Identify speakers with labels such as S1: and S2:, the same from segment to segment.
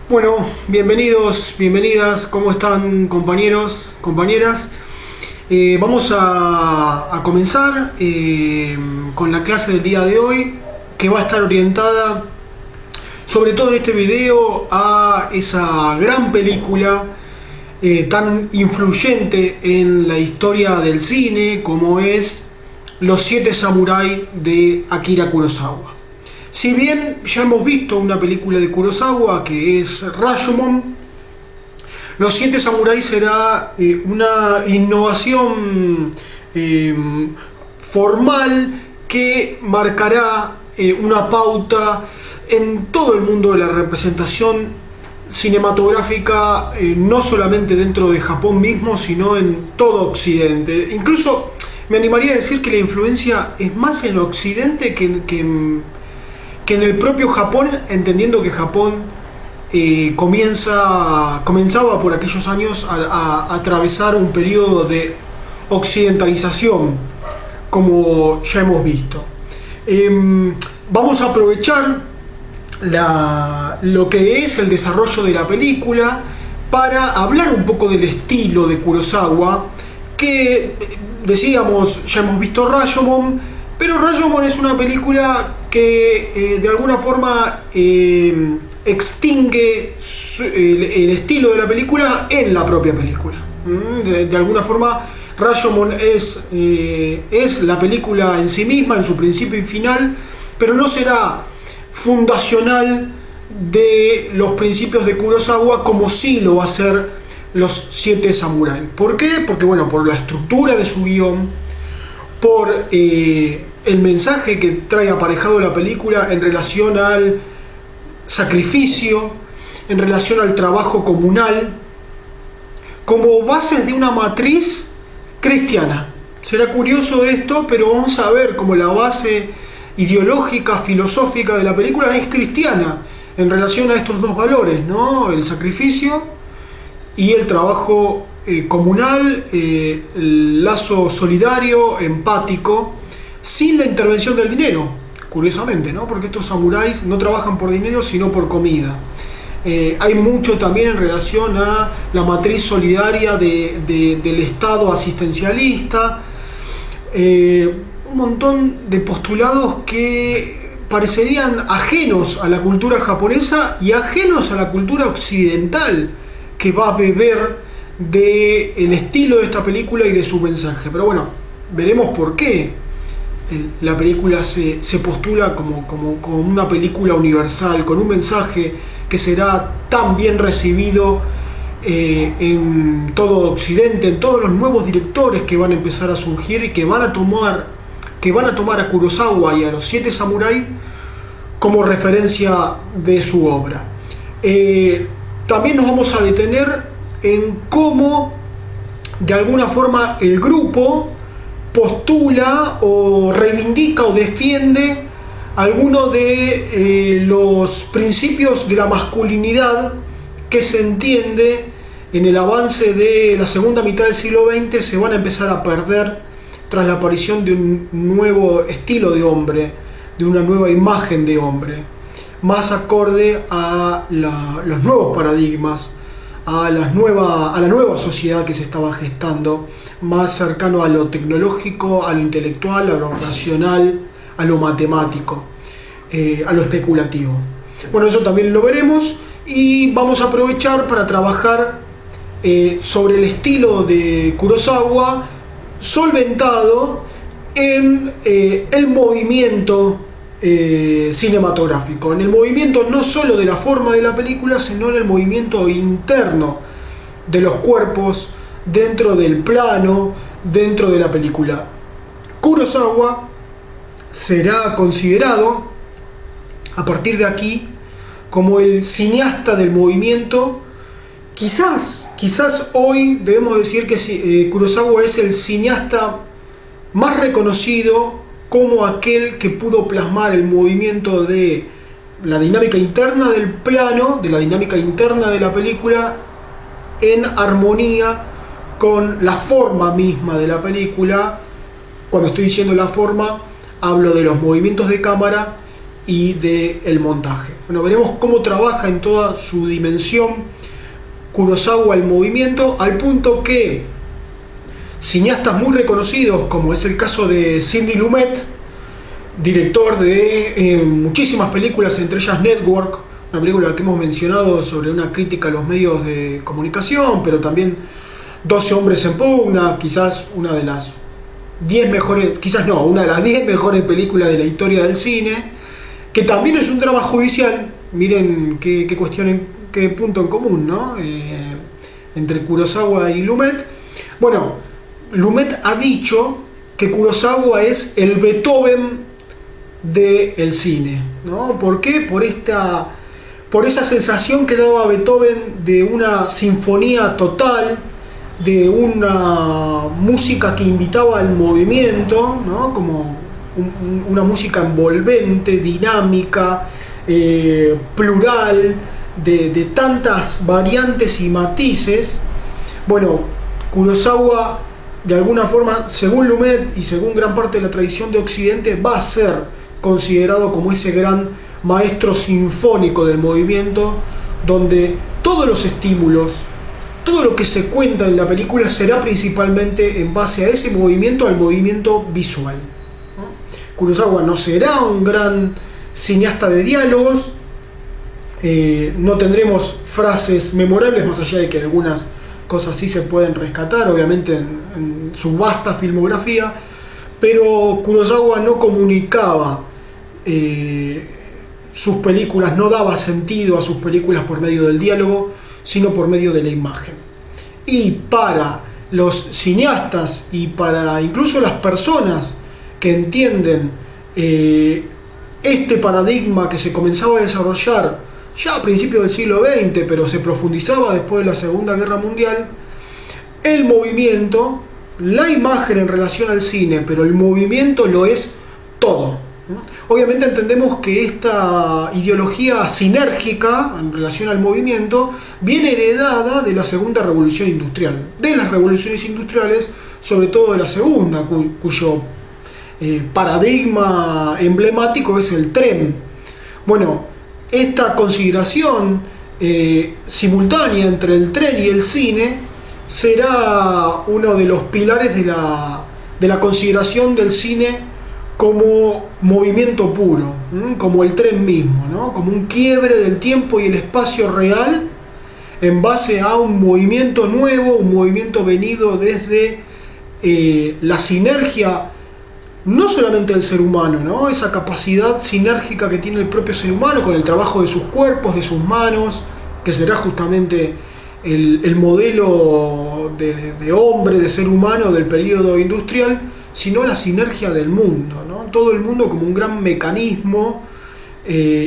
S1: Bueno, bienvenidos, bienvenidas, ¿cómo están compañeros, compañeras? Vamos a comenzar con la clase del día de hoy, que va a estar orientada, sobre todo en este video, a esa gran película tan influyente en la historia del cine como es Los Siete Samuráis de Akira Kurosawa. Si bien ya hemos visto una película de Kurosawa que es Rashomon, Los Siete Samuráis será una innovación formal que marcará una pauta en todo el mundo de la representación cinematográfica, no solamente dentro de Japón mismo, sino en todo Occidente. Incluso me animaría a decir que la influencia es más en Occidente que en el propio Japón, entendiendo que Japón comenzaba por aquellos años a atravesar un periodo de occidentalización, como ya hemos visto. Vamos a aprovechar lo que es el desarrollo de la película para hablar un poco del estilo de Kurosawa, que decíamos, ya hemos visto Rashomon, pero Rashomon es una película que de alguna forma extingue el estilo de la película en la propia película. De alguna forma Rashomon es la película en sí misma, en su principio y final, pero no será fundacional de los principios de Kurosawa como sí lo va a ser Los Siete Samuráis. ¿Por qué? Porque bueno, por la estructura de su guión, por el mensaje que trae aparejado la película en relación al sacrificio, en relación al trabajo comunal, como base de una matriz cristiana. Será curioso esto, pero vamos a ver cómo la base ideológica, filosófica de la película es cristiana en relación a estos dos valores, ¿no? El sacrificio y el trabajo comunal, el lazo solidario, empático, sin la intervención del dinero, curiosamente, ¿no? Porque estos samuráis no trabajan por dinero, sino por comida. Hay mucho también en relación a la matriz solidaria del Estado asistencialista, un montón de postulados que parecerían ajenos a la cultura japonesa y ajenos a la cultura occidental, que va a beber del estilo de esta película y de su mensaje. Pero bueno, veremos por qué la película se postula como una película universal, con un mensaje que será tan bien recibido en todo Occidente, en todos los nuevos directores que van a empezar a surgir y que van a tomar a Kurosawa y a Los Siete Samuráis como referencia de su obra. También nos vamos a detener en cómo de alguna forma el grupo postula o reivindica o defiende algunos de los principios de la masculinidad que se entiende en el avance de la segunda mitad del siglo XX se van a empezar a perder tras la aparición de un nuevo estilo de hombre, de una nueva imagen de hombre, más acorde a los nuevos paradigmas, a la nueva sociedad que se estaba gestando, más cercano a lo tecnológico, a lo intelectual, a lo racional, a lo matemático, a lo especulativo. Bueno, eso también lo veremos y vamos a aprovechar para trabajar sobre el estilo de Kurosawa solventado en el movimiento cinematográfico, en el movimiento no solo de la forma de la película, sino en el movimiento interno de los cuerpos dentro del plano, dentro de la película. Kurosawa será considerado a partir de aquí como el cineasta del movimiento. Quizás hoy debemos decir que Kurosawa es el cineasta más reconocido como aquel que pudo plasmar el movimiento de la dinámica interna del plano, de la dinámica interna de la película, en armonía con la forma misma de la película. Cuando estoy diciendo la forma, hablo de los movimientos de cámara y del montaje. Bueno, veremos cómo trabaja en toda su dimensión Kurosawa el movimiento, al punto que cineastas muy reconocidos, como es el caso de Sidney Lumet, director de muchísimas películas, entre ellas Network, una película que hemos mencionado sobre una crítica a los medios de comunicación, pero también 12 hombres en pugna, quizás una de las 10 mejores, quizás no, una de las 10 mejores películas de la historia del cine, que también es un drama judicial. Miren qué cuestión, qué punto en común, ¿no? Entre Kurosawa y Lumet. Bueno, Lumet ha dicho que Kurosawa es el Beethoven del cine, ¿no? ¿Por qué? Por esa sensación que daba Beethoven de una sinfonía total, de una música que invitaba al movimiento, ¿no? Como una música envolvente, dinámica, plural, de tantas variantes y matices. Bueno, Kurosawa, de alguna forma, según Lumet y según gran parte de la tradición de Occidente, va a ser considerado como ese gran maestro sinfónico del movimiento, donde todos los estímulos, todo lo que se cuenta en la película será principalmente en base a ese movimiento, al movimiento visual. Kurosawa no será un gran cineasta de diálogos, no tendremos frases memorables, más allá de que algunas cosas sí se pueden rescatar, obviamente en su vasta filmografía, pero Kurosawa no comunicaba sus películas, no daba sentido a sus películas por medio del diálogo, sino por medio de la imagen. Y para los cineastas y para incluso las personas que entienden este paradigma que se comenzaba a desarrollar ya a principios del siglo XX, pero se profundizaba después de la Segunda Guerra Mundial, el movimiento, la imagen en relación al cine, pero el movimiento lo es todo. Obviamente entendemos que esta ideología sinérgica en relación al movimiento viene heredada de la Segunda Revolución Industrial, de las revoluciones industriales, sobre todo de la segunda, cuyo paradigma emblemático es el tren. Bueno, esta consideración simultánea entre el tren y el cine será uno de los pilares de la consideración del cine como movimiento puro, como el tren mismo, ¿no? Como un quiebre del tiempo y el espacio real en base a un movimiento nuevo, un movimiento venido desde la sinergia, no solamente del ser humano, ¿no? Esa capacidad sinérgica que tiene el propio ser humano con el trabajo de sus cuerpos, de sus manos, que será justamente el modelo de hombre, de ser humano del periodo industrial, sino la sinergia del mundo, ¿no? Todo el mundo como un gran mecanismo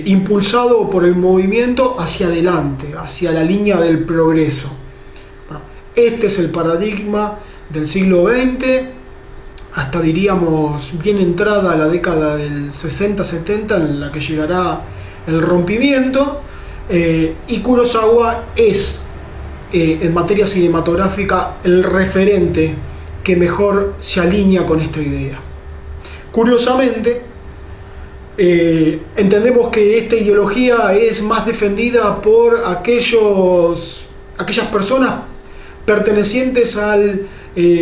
S1: impulsado por el movimiento hacia adelante, hacia la línea del progreso. Bueno, este es el paradigma del siglo XX, hasta diríamos bien entrada la década del 60-70, en la que llegará el rompimiento, y Kurosawa es en materia cinematográfica el referente que mejor se alinea con esta idea. Curiosamente, entendemos que esta ideología es más defendida por aquellas personas pertenecientes al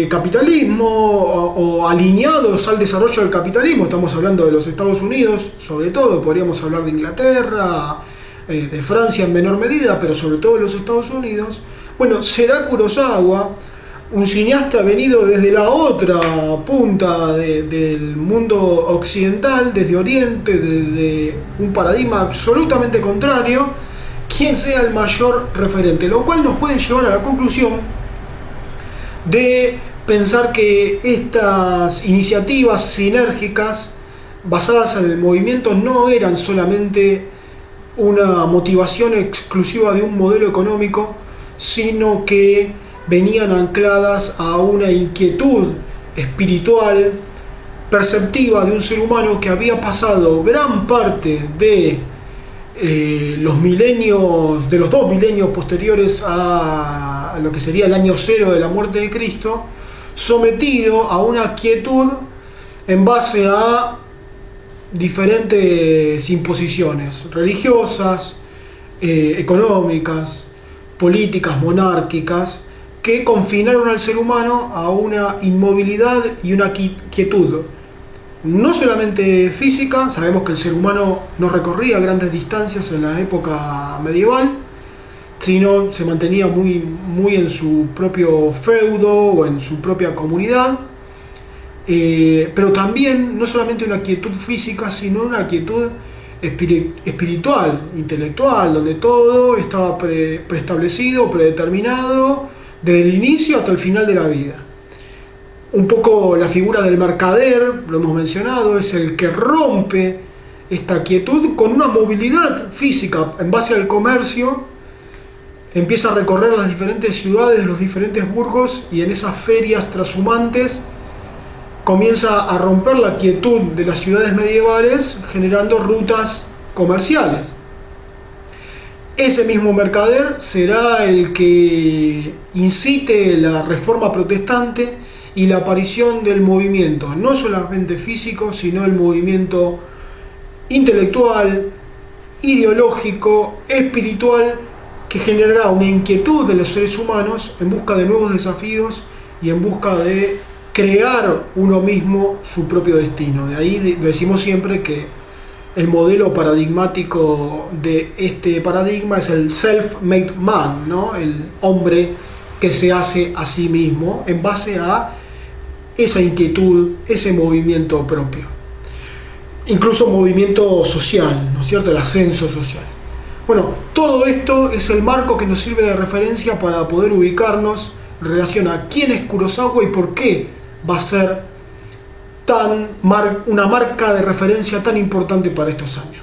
S1: capitalismo o alineados al desarrollo del capitalismo. Estamos hablando de los Estados Unidos, sobre todo, podríamos hablar de Inglaterra, de Francia en menor medida, pero sobre todo de los Estados Unidos. Bueno, será Kurosawa, un cineasta venido desde la otra punta del mundo occidental, desde Oriente, desde un paradigma absolutamente contrario, quien sea el mayor referente, lo cual nos puede llevar a la conclusión de pensar que estas iniciativas sinérgicas basadas en el movimiento no eran solamente una motivación exclusiva de un modelo económico, sino que venían ancladas a una inquietud espiritual, perceptiva de un ser humano que había pasado gran parte de los milenios, de los 2 milenios posteriores a lo que sería el año 0 de la muerte de Cristo, sometido a una quietud en base a diferentes imposiciones religiosas, económicas, políticas, monárquicas, que confinaron al ser humano a una inmovilidad y una quietud, no solamente física. Sabemos que el ser humano no recorría grandes distancias en la época medieval, sino se mantenía muy en su propio feudo o en su propia comunidad, pero también no solamente una quietud física, sino una quietud espiritual, intelectual, donde todo estaba preestablecido, predeterminado, desde el inicio hasta el final de la vida. Un poco la figura del mercader, lo hemos mencionado, es el que rompe esta quietud con una movilidad física en base al comercio. Empieza a recorrer las diferentes ciudades, los diferentes burgos, y en esas ferias trashumantes comienza a romper la quietud de las ciudades medievales, generando rutas comerciales. Ese mismo mercader será el que incite la reforma protestante y la aparición del movimiento, no solamente físico, sino el movimiento intelectual, ideológico, espiritual, que generará una inquietud de los seres humanos en busca de nuevos desafíos y en busca de crear uno mismo su propio destino. De ahí decimos siempre que el modelo paradigmático de este paradigma es el self-made man, ¿no? El hombre que se hace a sí mismo en base a esa inquietud, ese movimiento propio. Incluso movimiento social, ¿no es cierto? El ascenso social. Bueno, todo esto es el marco que nos sirve de referencia para poder ubicarnos en relación a quién es Kurosawa y por qué va a ser una marca de referencia tan importante para estos años.